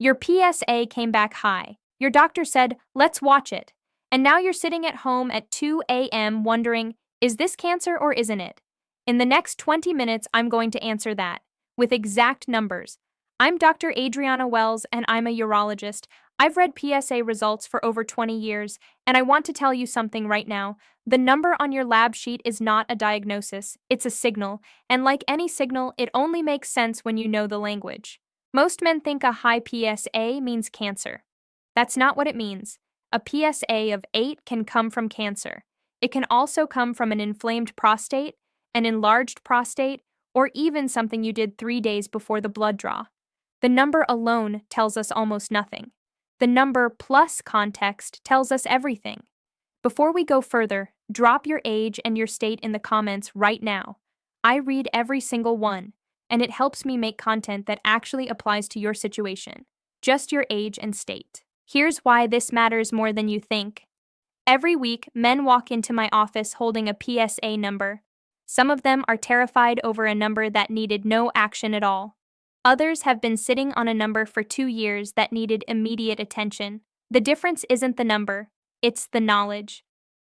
Your PSA came back high. Your doctor said, let's watch it. And now you're sitting at home at 2 a.m. wondering, is this cancer or isn't it? In the next 20 minutes, I'm going to answer that with exact numbers. I'm Dr. Adriana Wells, and I'm a urologist. I've read PSA results for over 20 years, and I want to tell you something right now. The number on your lab sheet is not a diagnosis, it's a signal, and like any signal, it only makes sense when you know the language. Most men think a high PSA means cancer. That's not what it means. A PSA of 8 can come from cancer. It can also come from an inflamed prostate, an enlarged prostate, or even something you did 3 days before the blood draw. The number alone tells us almost nothing. The number plus context tells us everything. Before we go further, drop your age and your state in the comments right now. I read every single one, and it helps me make content that actually applies to your situation. Just your age and state. Here's why this matters more than you think. Every week, men walk into my office holding a PSA number. Some of them are terrified over a number that needed no action at all. Others have been sitting on a number for 2 years that needed immediate attention. The difference isn't the number, it's the knowledge.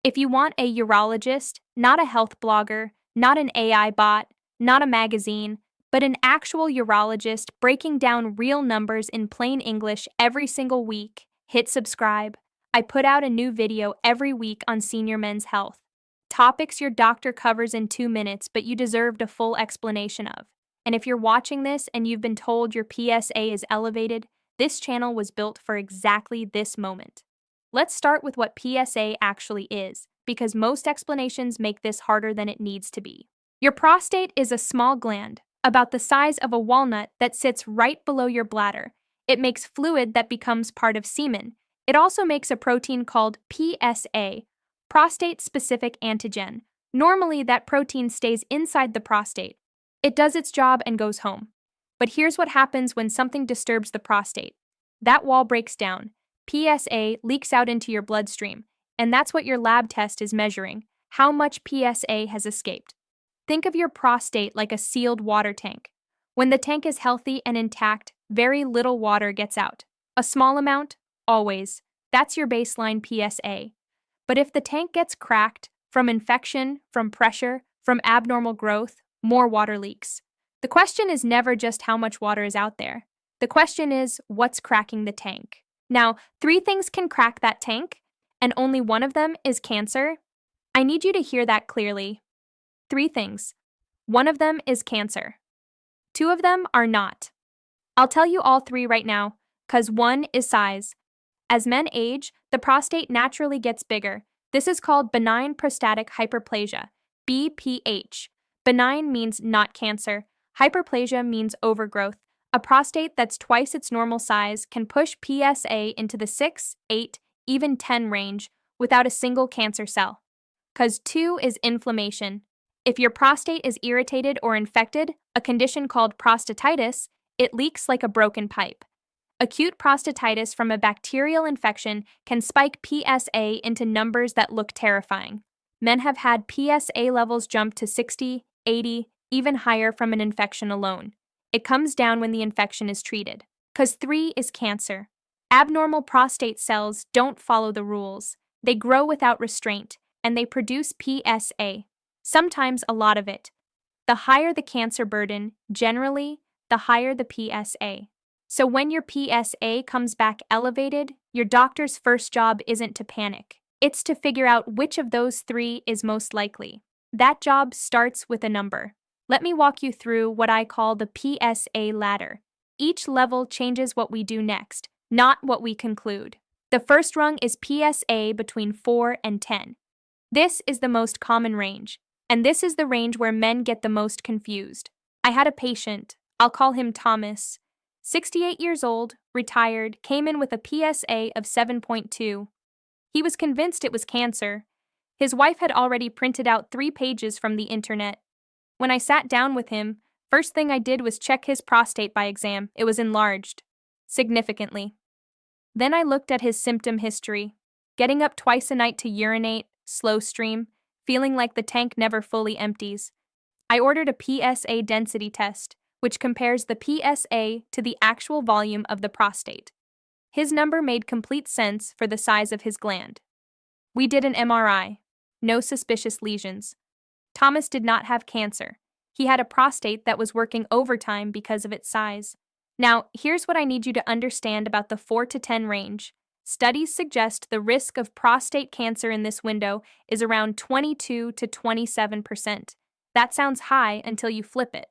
If you want a urologist, not a health blogger, not an AI bot, not a magazine, but an actual urologist breaking down real numbers in plain English every single week, hit subscribe. I put out a new video every week on senior men's health. Topics your doctor covers in 2 minutes, but you deserved a full explanation of. And if you're watching this and you've been told your PSA is elevated, this channel was built for exactly this moment. Let's start with what PSA actually is, because most explanations make this harder than it needs to be. Your prostate is a small gland, about the size of a walnut, that sits right below your bladder. It makes fluid that becomes part of semen. It also makes a protein called PSA, prostate-specific antigen. Normally, that protein stays inside the prostate. It does its job and goes home. But here's what happens when something disturbs the prostate. That wall breaks down. PSA leaks out into your bloodstream, and that's what your lab test is measuring, how much PSA has escaped. Think of your prostate like a sealed water tank. When the tank is healthy and intact, very little water gets out. A small amount, always. That's your baseline PSA. But if the tank gets cracked, from infection, from pressure, from abnormal growth, more water leaks. The question is never just how much water is out there. The question is, what's cracking the tank? Now, 3 things can crack that tank, and only one of them is cancer. I need you to hear that clearly. 3 things. One of them is cancer. 2 of them are not. I'll tell you all 3 right now, because 1 is size. As men age, the prostate naturally gets bigger. This is called benign prostatic hyperplasia, BPH. Benign means not cancer. Hyperplasia means overgrowth. A prostate that's twice its normal size can push PSA into the 6, 8, even 10 range without a single cancer cell. Cause 2 is inflammation. If your prostate is irritated or infected, a condition called prostatitis, it leaks like a broken pipe. Acute prostatitis from a bacterial infection can spike PSA into numbers that look terrifying. Men have had PSA levels jump to 60, 80, even higher from an infection alone. It comes down when the infection is treated. Cause 3 is cancer. Abnormal prostate cells don't follow the rules. They grow without restraint, and they produce PSA. Sometimes a lot of it. The higher the cancer burden, generally, the higher the PSA. So when your PSA comes back elevated, your doctor's first job isn't to panic. It's to figure out which of those 3 is most likely. That job starts with a number. Let me walk you through what I call the PSA ladder. Each level changes what we do next, not what we conclude. The first rung is PSA between 4 and 10. This is the most common range, and this is the range where men get the most confused. I had a patient, I'll call him Thomas, 68 years old, retired, came in with a PSA of 7.2. He was convinced it was cancer. His wife had already printed out 3 pages from the internet. When I sat down with him, first thing I did was check his prostate by exam. It was enlarged, significantly. Then I looked at his symptom history. Getting up twice a night to urinate, slow stream, feeling like the tank never fully empties. I ordered a PSA density test, which compares the PSA to the actual volume of the prostate. His number made complete sense for the size of his gland. We did an MRI. No suspicious lesions. Thomas did not have cancer. He had a prostate that was working overtime because of its size. Now, here's what I need you to understand about the 4 to 10 range. Studies suggest the risk of prostate cancer in this window is around 22 to 27%. That sounds high until you flip it.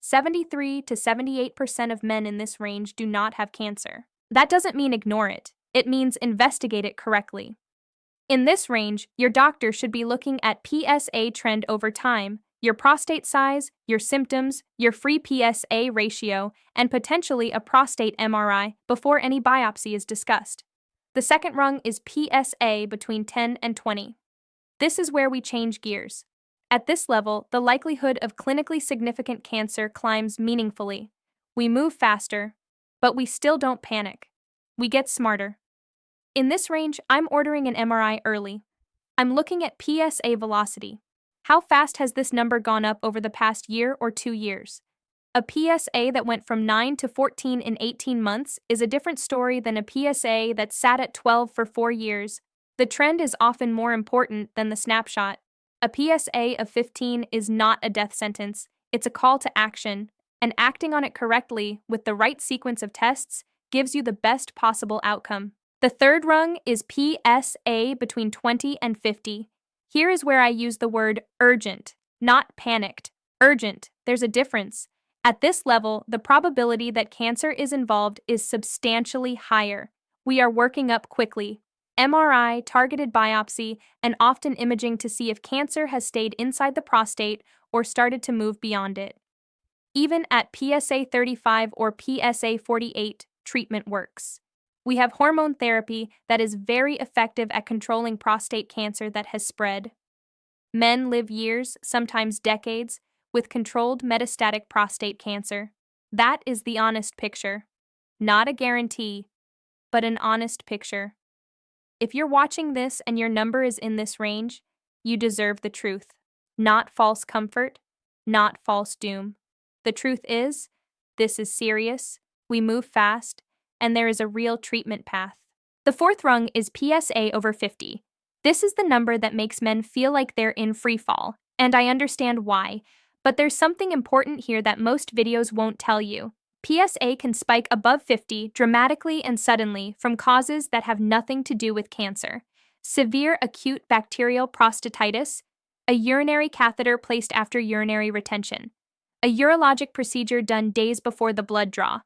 73 to 78% of men in this range do not have cancer. That doesn't mean ignore it. It means investigate it correctly. In this range, your doctor should be looking at PSA trend over time, your prostate size, your symptoms, your free PSA ratio, and potentially a prostate MRI before any biopsy is discussed. The second rung is PSA between 10 and 20. This is where we change gears. At this level, the likelihood of clinically significant cancer climbs meaningfully. We move faster, but we still don't panic. We get smarter. In this range, I'm ordering an MRI early. I'm looking at PSA velocity. How fast has this number gone up over the past year or 2 years? A PSA that went from 9 to 14 in 18 months is a different story than a PSA that sat at 12 for 4 years. The trend is often more important than the snapshot. A PSA of 15 is not a death sentence, it's a call to action, and acting on it correctly with the right sequence of tests gives you the best possible outcome. The third rung is PSA between 20 and 50. Here is where I use the word urgent, not panicked. Urgent, there's a difference. At this level, the probability that cancer is involved is substantially higher. We are working up quickly. MRI, targeted biopsy, and often imaging to see if cancer has stayed inside the prostate or started to move beyond it. Even at PSA 35 or PSA 48, treatment works. We have hormone therapy that is very effective at controlling prostate cancer that has spread. Men live years, sometimes decades, with controlled metastatic prostate cancer. That is the honest picture. Not a guarantee, but an honest picture. If you're watching this and your number is in this range, you deserve the truth. Not false comfort, not false doom. The truth is, this is serious, we move fast, and there is a real treatment path. The fourth rung is PSA over 50. This is the number that makes men feel like they're in free fall, and I understand why, but there's something important here that most videos won't tell you. PSA can spike above 50 dramatically and suddenly from causes that have nothing to do with cancer. Severe acute bacterial prostatitis, a urinary catheter placed after urinary retention, a urologic procedure done days before the blood draw.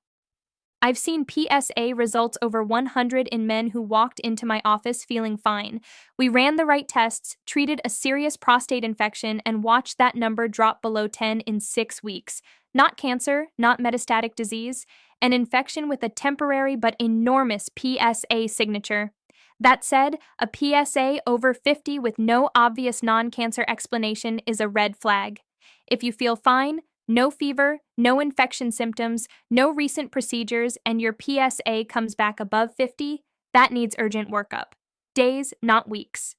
I've seen PSA results over 100 in men who walked into my office feeling fine. We ran the right tests, treated a serious prostate infection, and watched that number drop below 10 in 6 weeks. Not cancer, not metastatic disease, an infection with a temporary but enormous PSA signature. That said, a PSA over 50 with no obvious non-cancer explanation is a red flag. If you feel fine, no fever, no infection symptoms, no recent procedures, and your PSA comes back above 50, that needs urgent workup. Days, not weeks.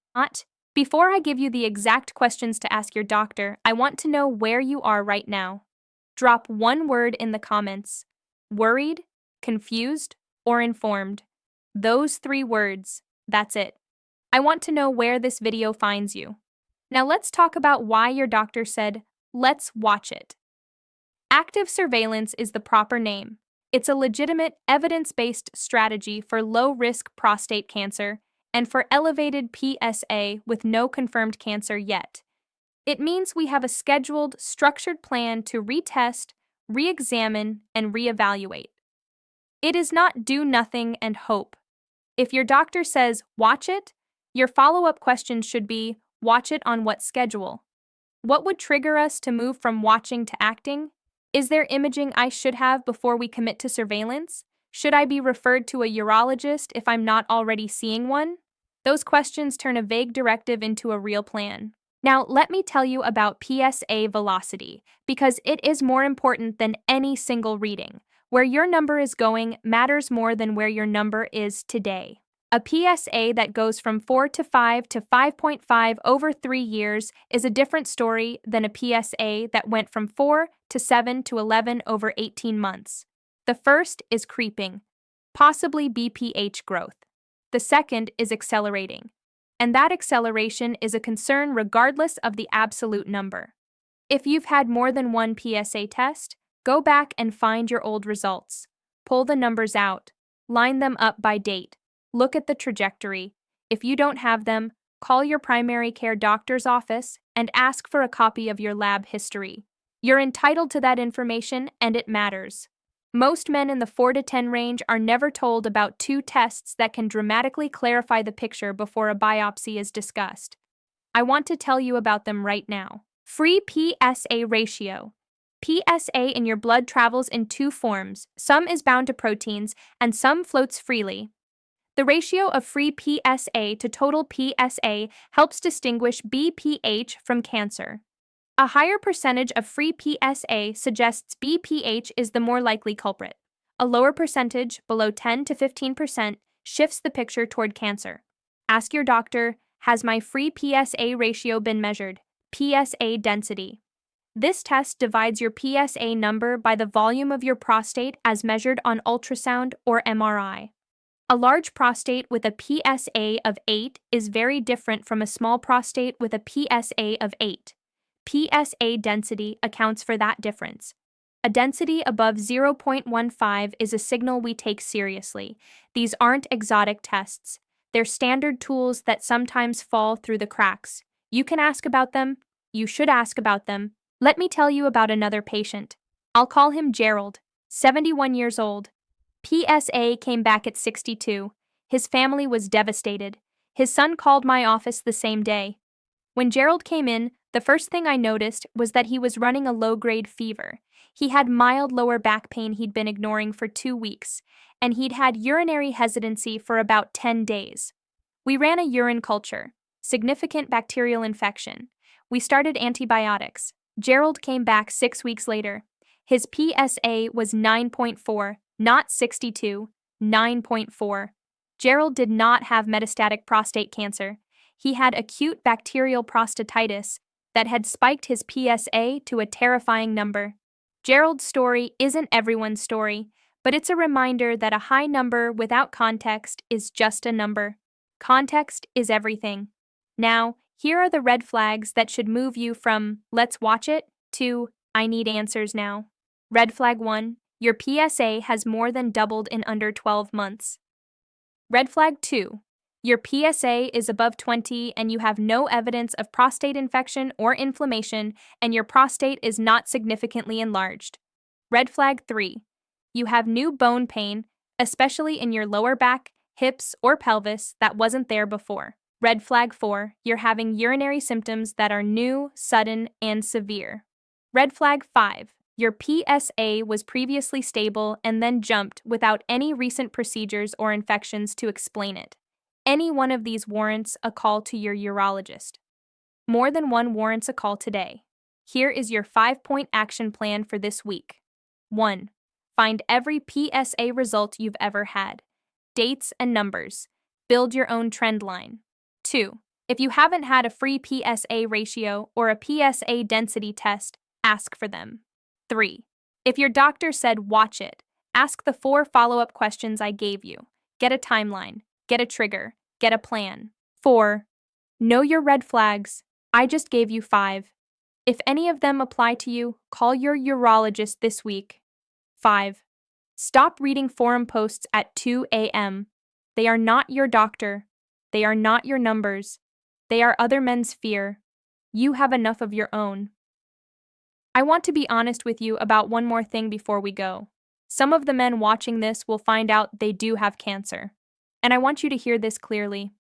Before I give you the exact questions to ask your doctor, I want to know where you are right now. Drop one word in the comments. Worried, confused, or informed. Those 3 words. That's it. I want to know where this video finds you. Now let's talk about why your doctor said, let's watch it. Active surveillance is the proper name. It's a legitimate, evidence-based strategy for low-risk prostate cancer and for elevated PSA with no confirmed cancer yet. It means we have a scheduled, structured plan to retest, re-examine, and reevaluate. It is not do nothing and hope. If your doctor says, watch it, your follow-up question should be, watch it on what schedule? What would trigger us to move from watching to acting? Is there imaging I should have before we commit to surveillance? Should I be referred to a urologist if I'm not already seeing one? Those questions turn a vague directive into a real plan. Now, let me tell you about PSA velocity, because it is more important than any single reading. Where your number is going matters more than where your number is today. A PSA that goes from 4 to 5 to 5.5 over 3 years is a different story than a PSA that went from 4 to 7 to 11 over 18 months. The first is creeping, possibly BPH growth. The second is accelerating, and that acceleration is a concern regardless of the absolute number. If you've had more than one PSA test, go back and find your old results. Pull the numbers out, line them up by date, look at the trajectory. If you don't have them, call your primary care doctor's office and ask for a copy of your lab history. You're entitled to that information and it matters. Most men in the 4 to 10 range are never told about 2 tests that can dramatically clarify the picture before a biopsy is discussed. I want to tell you about them right now. Free PSA ratio. PSA in your blood travels in 2 forms. Some is bound to proteins and some floats freely. The ratio of free PSA to total PSA helps distinguish BPH from cancer. A higher percentage of free PSA suggests BPH is the more likely culprit. A lower percentage, below 10 to 15%, shifts the picture toward cancer. Ask your doctor, has my free PSA ratio been measured? PSA density. This test divides your PSA number by the volume of your prostate as measured on ultrasound or MRI. A large prostate with a PSA of 8 is very different from a small prostate with a PSA of 8. PSA density accounts for that difference. A density above 0.15 is a signal we take seriously. These aren't exotic tests. They're standard tools that sometimes fall through the cracks. You can ask about them. You should ask about them. Let me tell you about another patient. I'll call him Gerald, 71 years old. PSA came back at 62. His family was devastated. His son called my office the same day. When Gerald came in, the first thing I noticed was that he was running a low-grade fever. He had mild lower back pain he'd been ignoring for 2 weeks, and he'd had urinary hesitancy for about 10 days. We ran a urine culture, significant bacterial infection. We started antibiotics. Gerald came back 6 weeks later. His PSA was 9.4, not 62, 9.4. Gerald did not have metastatic prostate cancer. He had acute bacterial prostatitis that had spiked his PSA to a terrifying number. Gerald's story isn't everyone's story, but it's a reminder that a high number without context is just a number. Context is everything. Now, here are the red flags that should move you from "let's watch it" to "I need answers now." Red flag 1. Your PSA has more than doubled in under 12 months. Red flag 2. Your PSA is above 20 and you have no evidence of prostate infection or inflammation and your prostate is not significantly enlarged. Red flag 3. You have new bone pain, especially in your lower back, hips, or pelvis that wasn't there before. Red flag 4. You're having urinary symptoms that are new, sudden, and severe. Red flag 5. Your PSA was previously stable and then jumped without any recent procedures or infections to explain it. Any one of these warrants a call to your urologist. More than one warrants a call today. Here is your 5-point action plan for this week. 1. Find every PSA result you've ever had. Dates and numbers. Build your own trend line. 2. If you haven't had a free PSA ratio or a PSA density test, ask for them. 3. If your doctor said watch it, ask the 4 follow-up questions I gave you. Get a timeline. Get a trigger. Get a plan. 4. Know your red flags. I just gave you 5. If any of them apply to you, call your urologist this week. 5. Stop reading forum posts at 2 a.m. They are not your doctor. They are not your numbers. They are other men's fear. You have enough of your own. I want to be honest with you about one more thing before we go. Some of the men watching this will find out they do have cancer. And I want you to hear this clearly.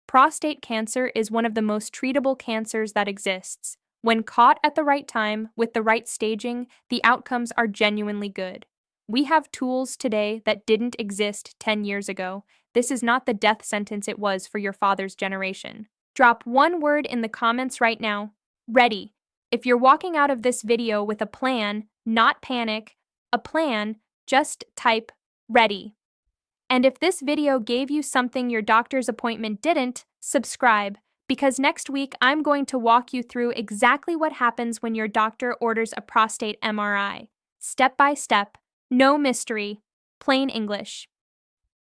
Prostate cancer is one of the most treatable cancers that exists. When caught at the right time, with the right staging, the outcomes are genuinely good. We have tools today that didn't exist 10 years ago. This is not the death sentence it was for your father's generation. Drop one word in the comments right now. Ready. If you're walking out of this video with a plan, not panic, a plan, just type ready. And if this video gave you something your doctor's appointment didn't, subscribe, because next week I'm going to walk you through exactly what happens when your doctor orders a prostate MRI. Step by step, no mystery, plain English.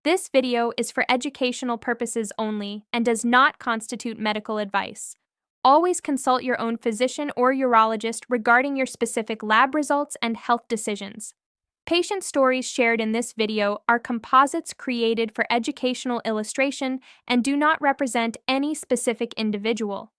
This video is for educational purposes only and does not constitute medical advice. Always consult your own physician or urologist regarding your specific lab results and health decisions. Patient stories shared in this video are composites created for educational illustration and do not represent any specific individual.